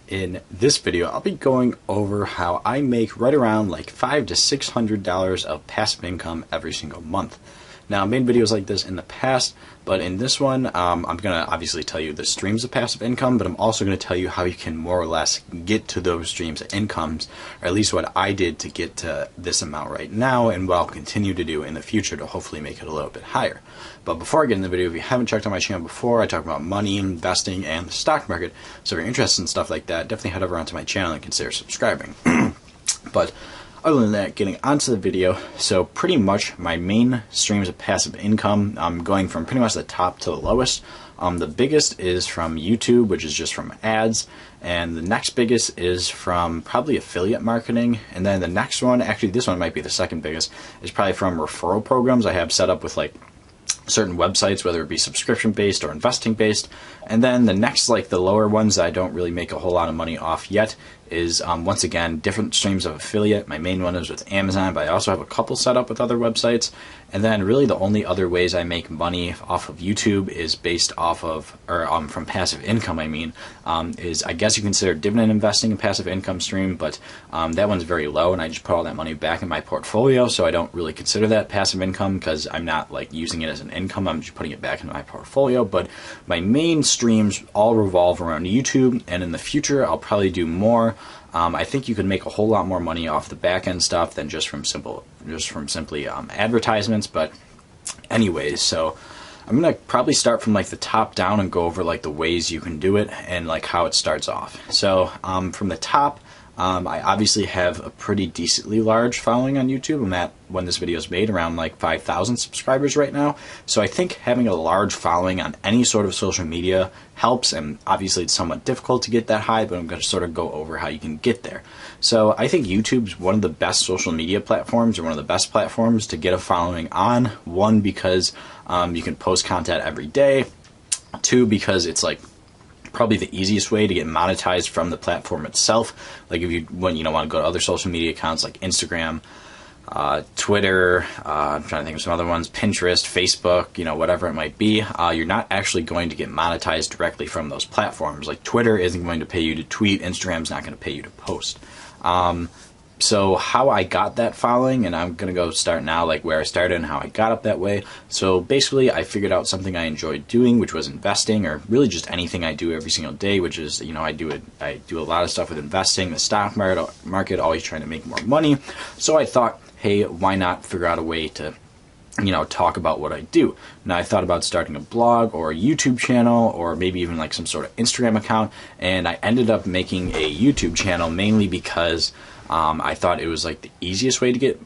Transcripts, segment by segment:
In this video, I'll be going over how I make right around like $500 to $600 of passive income every single month. Now, I've made videos like this in the past, but in this one, I'm going to obviously tell you the streams of passive income, but I'm also going to tell you how you can more or less get to those streams of incomes, or at least what I did to get to this amount right now, and what I'll continue to do in the future to hopefully make it a little bit higher. But before I get in the video, if you haven't checked out my channel before, I talk about money, investing, and the stock market, so if you're interested in stuff like that, definitely head over onto my channel and consider subscribing. But other than that, getting onto the video, so pretty much my main streams of passive income, I'm going from pretty much the top to the lowest. The biggest is from YouTube, which is just from ads, and the next biggest is from probably affiliate marketing, and then the next one, actually this one might be the second biggest, is probably from referral programs I have set up with like certain websites, whether it be subscription based or investing based. And then the next, like the lower ones that I don't really make a whole lot of money off yet, is once again different streams of affiliate. My main one is with Amazon, but I also have a couple set up with other websites. And then really the only other ways I make money off of YouTube is based off of, or from passive income, I mean, is I guess you consider dividend investing a passive income stream, but that one's very low, and I just put all that money back in my portfolio, so I don't really consider that passive income because I'm not like using it as an income, I'm just putting it back into my portfolio. But my main streams all revolve around YouTube, and in the future I'll probably do more. I think you can make a whole lot more money off the back end stuff than just from simply advertisements. But anyways, so I'm gonna probably start from like the top down and go over like the ways you can do it and like how it starts off. So from the top, I obviously have a pretty decently large following on YouTube. I'm at, when this video is made, around like 5,000 subscribers right now. So I think having a large following on any sort of social media helps, and obviously it's somewhat difficult to get that high, but I'm going to sort of go over how you can get there. So I think YouTube's one of the best social media platforms, or one of the best platforms to get a following on. One, because you can post content every day. Two, because it's like probably the easiest way to get monetized from the platform itself. Like if you want to go to other social media accounts like Instagram, Twitter, I'm trying to think of some other ones, Pinterest, Facebook, whatever it might be, you're not actually going to get monetized directly from those platforms. Like Twitter isn't going to pay you to tweet, Instagram's not going to pay you to post. So how I got that following, and I'm going to go start now like where I started and how I got up that way. So basically I figured out something I enjoyed doing, which was investing, or really just anything I do every single day, which is, I do a lot of stuff with investing, the stock market, always trying to make more money. So I thought, hey, why not figure out a way to talk about what I do. Now I thought about starting a blog or a YouTube channel, or maybe even like some sort of Instagram account, and I ended up making a YouTube channel mainly because I thought it was like the easiest way to get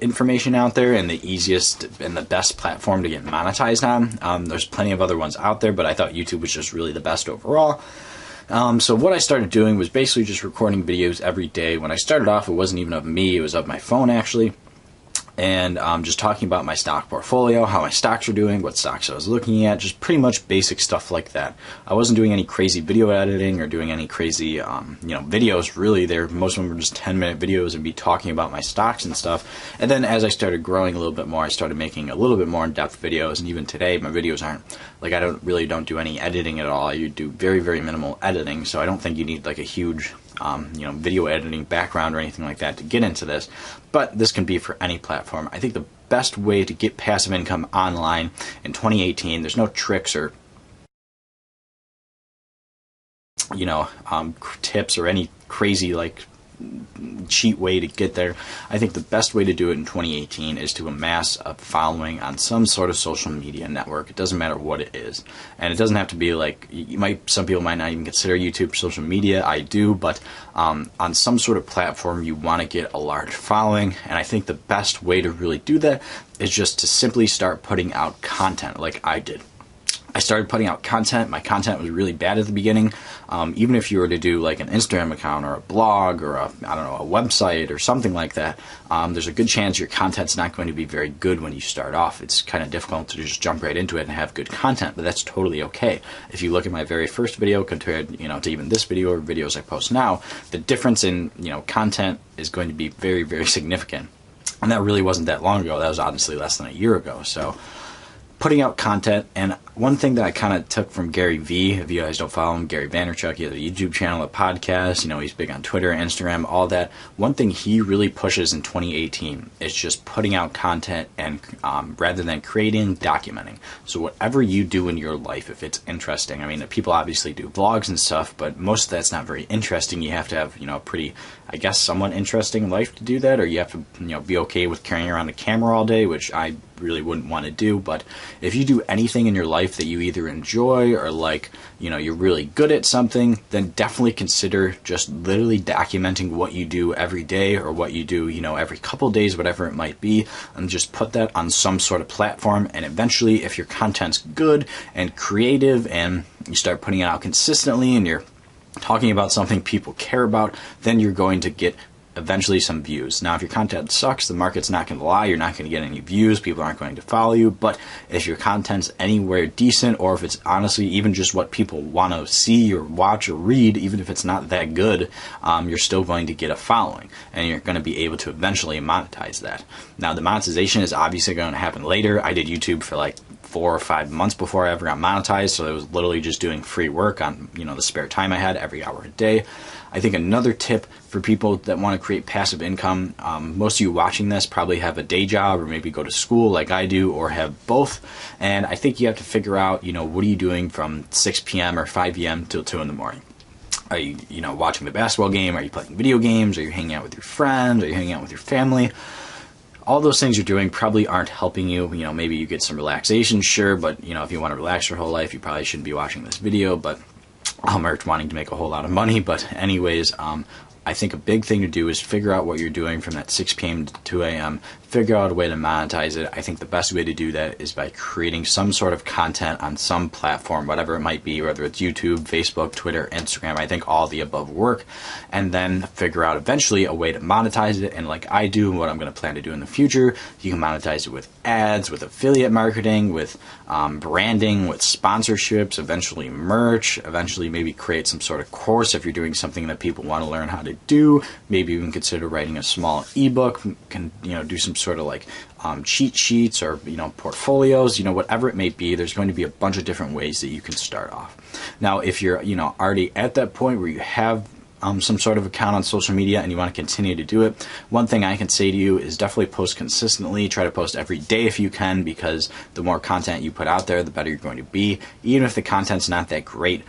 information out there, and the easiest and the best platform to get monetized on. There's plenty of other ones out there, but I thought YouTube was just really the best overall. So what I started doing was basically just recording videos every day. When I started off, it wasn't even of me, it was of my phone actually. And just talking about my stock portfolio, how my stocks are doing, what stocks I was looking at, just pretty much basic stuff like that. I wasn't doing any crazy video editing or doing any crazy, videos really. Most of them were just 10-minute videos and be talking about my stocks and stuff. And then as I started growing a little bit more, I started making a little bit more in-depth videos. And even today, my videos aren't, like I don't do any editing at all. I do very, very minimal editing. So I don't think you need like a huge video editing background or anything like that to get into this, but this can be for any platform. I think the best way to get passive income online in 2018, there's no tricks or tips or any crazy like cheat way to get there. I think the best way to do it in 2018 is to amass a following on some sort of social media network. It doesn't matter what it is, and it doesn't have to be like, some people might not even consider YouTube social media. I do, but on some sort of platform you want to get a large following, and I think the best way to really do that is just to simply start putting out content like I did. I started putting out content. My content was really bad at the beginning. Even if you were to do like an Instagram account or a blog or a website or something like that, there's a good chance your content's not going to be very good when you start off. It's kind of difficult to just jump right into it and have good content, but that's totally okay. If you look at my very first video compared, to even this video or videos I post now, the difference in, content is going to be very, very significant. And that really wasn't that long ago. That was honestly less than a year ago. So putting out content. And one thing that I kind of took from Gary Vee, if you guys don't follow him, Gary Vaynerchuk, he has a YouTube channel, a podcast, he's big on Twitter, Instagram, all that. One thing he really pushes in 2018 is just putting out content, and rather than creating, documenting. So whatever you do in your life, if it's interesting, I mean, people obviously do vlogs and stuff, but most of that's not very interesting. You have to have, a pretty, I guess, somewhat interesting life to do that, or you have to, be okay with carrying around a camera all day, which I really wouldn't want to do. But if you do anything in your life that you either enjoy or like, you're really good at something, then definitely consider just literally documenting what you do every day, or what you do, every couple days, whatever it might be, and just put that on some sort of platform. And eventually, if your content's good and creative and you start putting it out consistently and you're talking about something people care about, then you're going to get eventually some views. Now, if your content sucks, the market's not going to lie. You're not going to get any views. People aren't going to follow you. But if your content's anywhere decent, or if it's honestly even just what people want to see or watch or read, even if it's not that good, you're still going to get a following, and you're going to be able to eventually monetize that. Now, the monetization is obviously going to happen later. I did YouTube for like 4 or 5 months before I ever got monetized, so I was literally just doing free work on the spare time I had every hour a day. I think another tip for people that want to create passive income, most of you watching this probably have a day job, or maybe go to school like I do, or have both. And I think you have to figure out, what are you doing from 6 p.m. or 5 p.m. till 2 in the morning? Are you, watching the basketball game? Are you playing video games? Are you hanging out with your friends? Are you hanging out with your family? All those things you're doing probably aren't helping you. Maybe you get some relaxation, sure, but if you want to relax your whole life, you probably shouldn't be watching this video. But or wanting to make a whole lot of money. But anyways, I think a big thing to do is figure out what you're doing from that 6 p.m. to 2 a.m. Figure out a way to monetize it. I think the best way to do that is by creating some sort of content on some platform, whatever it might be, whether it's YouTube, Facebook, Twitter, Instagram. I think all the above work. And then figure out eventually a way to monetize it. And like I do, and what I'm going to plan to do in the future, you can monetize it with ads, with affiliate marketing, with branding, with sponsorships, eventually merch, eventually maybe create some sort of course if you're doing something that people want to learn how to do. Maybe even consider writing a small ebook, can do some sort of like cheat sheets, or portfolios, whatever it may be. There's going to be a bunch of different ways that you can start off. Now, if you're already at that point where you have some sort of account on social media and you want to continue to do it, one thing I can say to you is definitely post consistently. Try to post every day if you can, because the more content you put out there, the better you're going to be. Even if the content's not that great,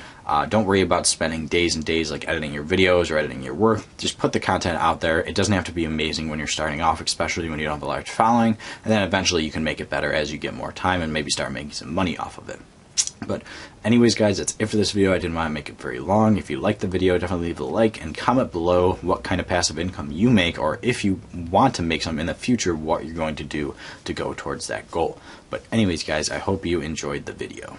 don't worry about spending days and days like editing your videos or editing your work. Just put the content out there. It doesn't have to be amazing when you're starting off, especially when you don't have a large following, and then eventually you can make it better as you get more time and maybe start making some money off of it. But anyways, guys, that's it for this video. I didn't want to make it very long. If you liked the video, definitely leave a like and comment below what kind of passive income you make, or if you want to make some in the future, what you're going to do to go towards that goal. But anyways, guys, I hope you enjoyed the video.